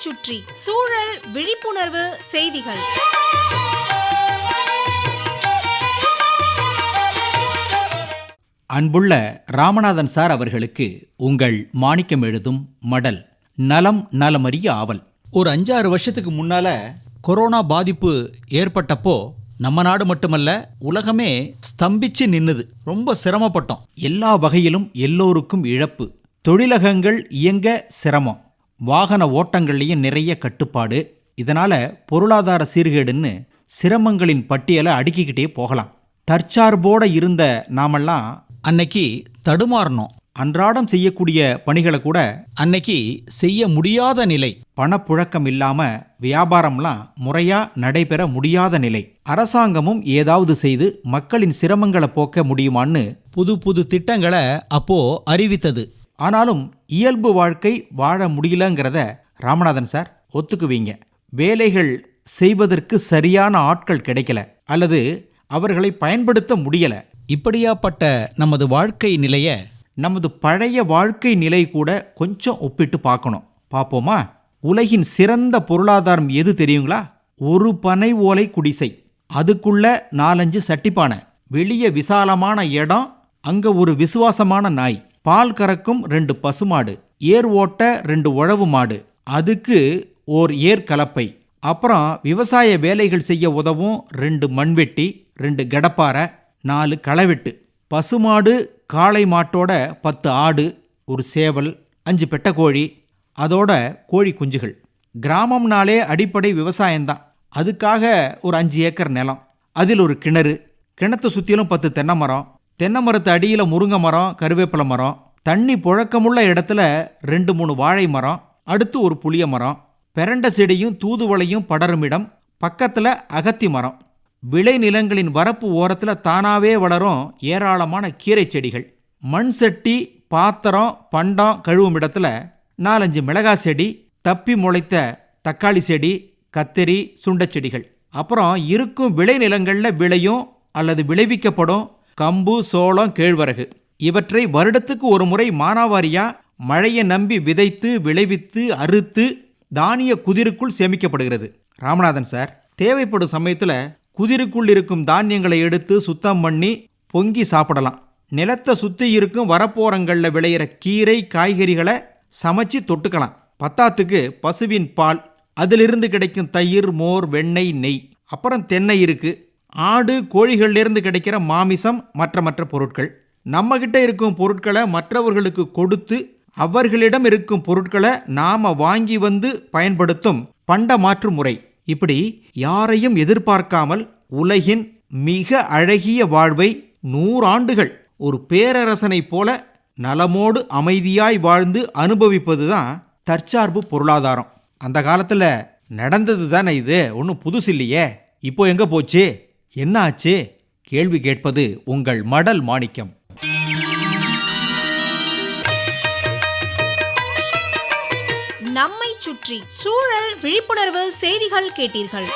சுற்றி சூழல் விழிப்புணர்வு செய்திகள். அன்புள்ள ராமநாதன் சார் அவர்களுக்கு உங்கள் மாணிக்கம் எழுதும் மடல். நலம் நலமறிய ஆவல். ஒரு 5-6 வருஷத்துக்கு முன்னால கொரோனா பாதிப்பு ஏற்பட்டப்போ நம்ம நாடு மட்டுமல்ல, உலகமே ஸ்தம்பிச்சு நின்னுது. ரொம்ப சிரமப்பட்டோம். எல்லா வகையிலும் எல்லோருக்கும் இழப்பு. தொழிலகங்கள் இயங்க சிரமம், வாகன ஓட்டங்கள்லையும் நிறைய கட்டுப்பாடு. இதனால பொருளாதார சீர்கேடுன்னு சிரமங்களின் பட்டியலை அடுக்கிக்கிட்டே போகலாம். தற்சார்போட இருந்த நாமெல்லாம் அன்னைக்கு தடுமாறணும். அன்றாடம் செய்யக்கூடிய பணிகளை கூட அன்னைக்கு செய்ய முடியாத நிலை. பணப்புழக்கம் இல்லாம வியாபாரம்லாம் முறையா நடைபெற முடியாத நிலை. அரசாங்கமும் ஏதாவது செய்து மக்களின் சிரமங்களை போக்க முடியுமான்னு புது புது திட்டங்களை அப்போ அறிவித்தது. ஆனாலும் இயல்பு வாழ்க்கை வாழ முடியலங்கிறத ராமநாதன் சார் ஒத்துக்குவீங்க. வேலைகள் செய்வதற்கு சரியான ஆட்கள் கிடைக்கல, அல்லது அவர்களை பயன்படுத்த முடியல. இப்படியாப்பட்ட நமது வாழ்க்கை நிலைய நமது பழைய வாழ்க்கை நிலை கூட கொஞ்சம் ஒப்பிட்டு பார்க்கணும். பார்ப்போமா? உலகின் சிறந்த பொருளாதாரம் எது தெரியுங்களா? ஒரு பனை ஓலை குடிசை, அதுக்குள்ள 4-5 சட்டிப்பானை, வெளிய விசாலமான இடம், அங்க ஒரு விசுவாசமான நாய், பால் கறக்கும் 2 பசுமாடு, ஏர் ஓட்ட 2 உழவு மாடு, அதுக்கு ஓர் ஏர் கலப்பை, அப்புறம் விவசாய வேலைகள் செய்ய உதவும் 2 மண்வெட்டி, 2 கடப்பாரை, 4 களவெட்டு, பசுமாடு காளை மாட்டோட 10 ஆடு, ஒரு சேவல், 5 பெட்டக்கோழி, அதோட கோழி குஞ்சுகள். கிராமம்னாலே அடிப்படை விவசாயம்தான். அதுக்காக ஒரு 5 ஏக்கர் நிலம், அதில் ஒரு கிணறு, கிணத்து சுற்றிலும் 10 தென்னை மரம், தென்னை மரத்து அடியில் முருங்கை மரம், கருவேப்பிலை மரம், தண்ணி புழக்கமுள்ள இடத்துல 2-3 வாழை மரம், அடுத்து ஒரு புளிய மரம், பெரண்ட செடியும் தூதுவளையும் படரும் இடம், பக்கத்தில் அகத்தி மரம். விளை நிலங்களின் வரப்பு ஓரத்தில் தானாவே வளரும் ஏராளமான கீரை செடிகள். மண் சட்டி, பாத்திரம், பண்டம் கழுவும் இடத்துல 4-5 மிளகாய் செடி, தப்பி முளைத்த தக்காளி செடி, கத்தரி, சுண்டை செடிகள். அப்புறம் இருக்கும் விளை நிலங்களில் விளையும் அல்லது விளைவிக்கப்படும் கம்பு, சோளம், கேழ்வரகு. இவற்றை வருடத்துக்கு ஒரு முறை மானாவாரியா மழையை நம்பி விதைத்து விளைவித்து அறுத்து தானிய குதிருக்குள் சேமிக்கப்படுகிறது. ராமநாதன் சார், தேவைப்படும் சமயத்தில் குதிருக்குள் இருக்கும் தானியங்களை எடுத்து சுத்தம் பண்ணி பொங்கி சாப்பிடலாம். நிலத்தை சுற்றி இருக்கும் வரப்போரங்களில் விளையிற கீரை, காய்கறிகளை சமைச்சு தொட்டுக்கலாம். பத்தாத்துக்கு பசுவின் பால், அதிலிருந்து கிடைக்கும் தயிர், மோர், வெண்ணெய், நெய். அப்புறம் தென்னை இருக்கு. ஆடு, கோழிகளிலிருந்து கிடைக்கிற மாமிசம், மற்ற பொருட்கள். நம்மகிட்ட இருக்கும் பொருட்களை மற்றவர்களுக்கு கொடுத்து அவர்களிடம் இருக்கும் பொருட்களை நாம வாங்கி வந்து பயன்படுத்தும் பண்ட மாற்று முறை. இப்படி யாரையும் எதிர்பார்க்காமல் உலகின் மிக அழகிய வாழ்வை 100 ஆண்டுகள் ஒரு பேரரசனை போல நலமோடு அமைதியாய் வாழ்ந்து அனுபவிப்பதுதான் தற்சார்பு பொருளாதாரம். அந்த காலத்தில் நடந்தது தானே இது, ஒன்றும் புதுசு இல்லையே. இப்போ எங்க போச்சு, என்ன ஆச்சு? கேள்வி கேட்பது உங்கள் மடல் மாணிக்கம். நம்மை சுற்றி சூழல் விழிப்புணர்வு செய்திகள் கேட்டீர்கள்.